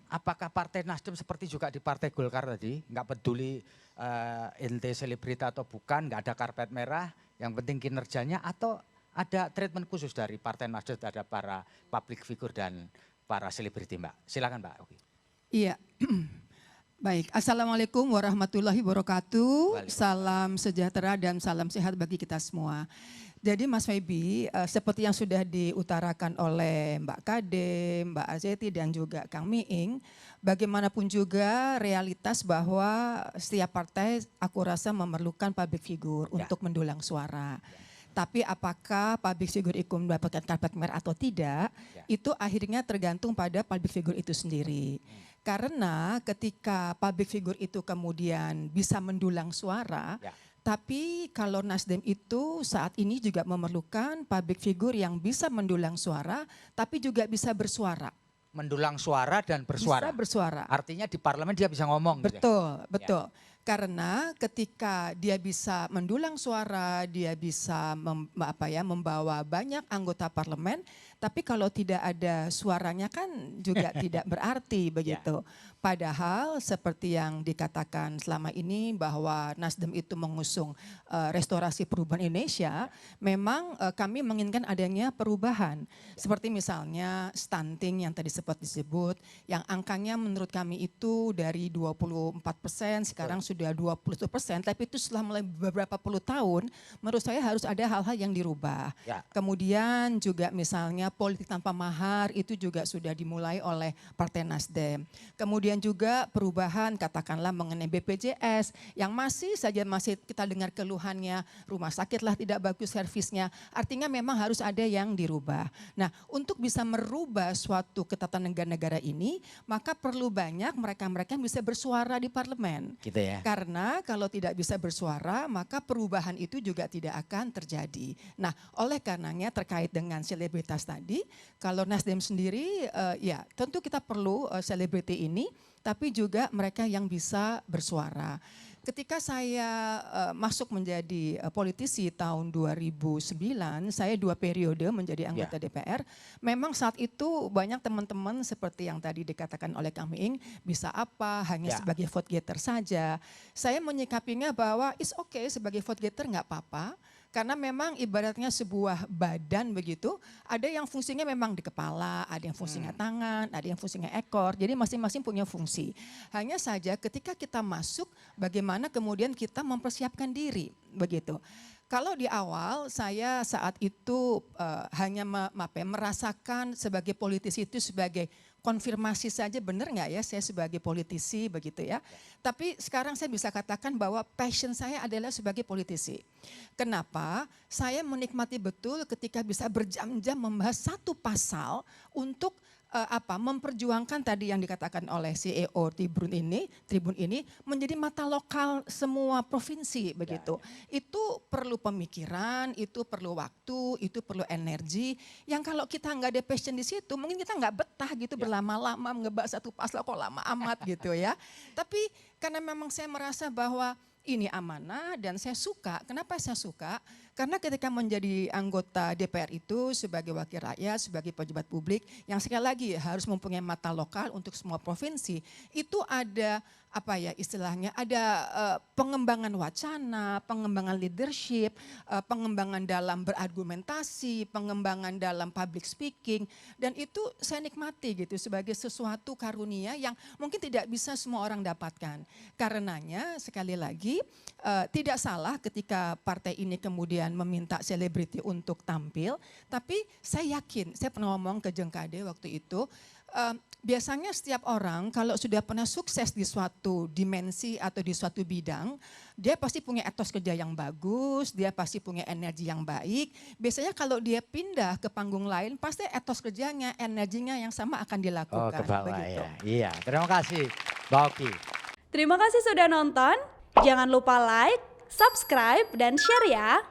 apakah Partai Nasdem seperti juga di Partai Golkar tadi, nggak peduli ente selebrita atau bukan, nggak ada karpet merah, yang penting kinerjanya, atau ada treatment khusus dari Partai Nasdem terhadap para public figure dan para selebriti, Mbak? Silakan, Mbak. Oke. Iya, baik. Assalamualaikum warahmatullahi wabarakatuh. Salam sejahtera dan salam sehat bagi kita semua. Jadi Mas Feby, seperti yang sudah diutarakan oleh Mbak Kade, Mbak Azeti dan juga Kang Miing, bagaimanapun juga realitas bahwa setiap partai aku rasa memerlukan public figure untuk mendulang suara. Tapi apakah public figure itu mendapatkan karpet merah atau tidak, itu akhirnya tergantung pada public figure itu sendiri. Karena ketika public figure itu kemudian bisa mendulang suara, tapi kalau Nasdem itu saat ini juga memerlukan public figure yang bisa mendulang suara, tapi juga bisa bersuara. Mendulang suara dan bersuara. Bisa bersuara. Artinya di parlemen dia bisa ngomong. Betul, gitu. Betul. Karena ketika dia bisa mendulang suara, dia bisa membawa banyak anggota parlemen, tapi kalau tidak ada suaranya kan juga tidak berarti begitu. Padahal seperti yang dikatakan selama ini bahwa Nasdem itu mengusung restorasi perubahan Indonesia, memang kami menginginkan adanya perubahan. Seperti misalnya stunting yang tadi sempat disebut, yang angkanya menurut kami itu dari 24% sekarang sudah 20%, tapi itu setelah mulai beberapa puluh tahun, menurut saya harus ada hal-hal yang dirubah. Kemudian juga misalnya politik tanpa mahar itu juga sudah dimulai oleh Partai Nasdem. Kemudian juga perubahan katakanlah mengenai BPJS yang masih kita dengar keluhannya, rumah sakit lah tidak bagus servisnya, artinya memang harus ada yang dirubah. Nah, untuk bisa merubah suatu ketatanegaraan negara ini, maka perlu banyak mereka-mereka yang bisa bersuara di parlemen. Gitu ya. Karena kalau tidak bisa bersuara, maka perubahan itu juga tidak akan terjadi. Nah, oleh karenanya terkait dengan selebritas tadi, kalau Nasdem sendiri ya tentu kita perlu selebriti ini, tapi juga mereka yang bisa bersuara. Ketika saya masuk menjadi politisi tahun 2009, saya 2 periode menjadi anggota DPR. Memang saat itu banyak teman-teman seperti yang tadi dikatakan oleh Kang Miing, bisa apa, hanya sebagai vote getter saja. Saya menyikapinya bahwa it's okay sebagai vote getter nggak apa-apa. Karena memang ibaratnya sebuah badan begitu, ada yang fungsinya memang di kepala, ada yang fungsinya tangan, ada yang fungsinya ekor, jadi masing-masing punya fungsi. Hanya saja ketika kita masuk, bagaimana kemudian kita mempersiapkan diri, begitu. Kalau di awal saya saat itu hanya merasakan sebagai politisi itu sebagai konfirmasi saja, benar nggak ya saya sebagai politisi begitu ya. Tapi sekarang saya bisa katakan bahwa passion saya adalah sebagai politisi. Kenapa? Saya menikmati betul ketika bisa berjam-jam membahas satu pasal untuk memperjuangkan tadi yang dikatakan oleh CEO Tribun ini menjadi mata lokal semua provinsi begitu. Itu perlu pemikiran, itu perlu waktu, itu perlu energi. Yang kalau kita nggak ada passion di situ, mungkin kita nggak betah gitu berlama-lama ngebahas satu pasal kok lama amat gitu ya. Tapi karena memang saya merasa bahwa ini amanah dan saya suka. Kenapa saya suka? Karena ketika menjadi anggota DPR itu sebagai wakil rakyat, sebagai pejabat publik yang sekali lagi harus mempunyai mata lokal untuk semua provinsi, itu ada istilahnya ada pengembangan wacana, pengembangan leadership, pengembangan dalam berargumentasi, pengembangan dalam public speaking, dan itu saya nikmati gitu sebagai sesuatu karunia yang mungkin tidak bisa semua orang dapatkan. Karenanya sekali lagi tidak salah ketika partai ini kemudian meminta selebriti untuk tampil, tapi saya yakin, saya pernah ngomong ke Jeng Kade waktu itu, biasanya setiap orang kalau sudah pernah sukses di suatu dimensi atau di suatu bidang, dia pasti punya etos kerja yang bagus, dia pasti punya energi yang baik. Biasanya kalau dia pindah ke panggung lain, pasti etos kerjanya, energinya yang sama akan dilakukan. Oh, ke bawah begitu. ya. Iya, terima kasih Mbak Oki. Terima kasih sudah nonton. Jangan lupa like, subscribe, dan share ya.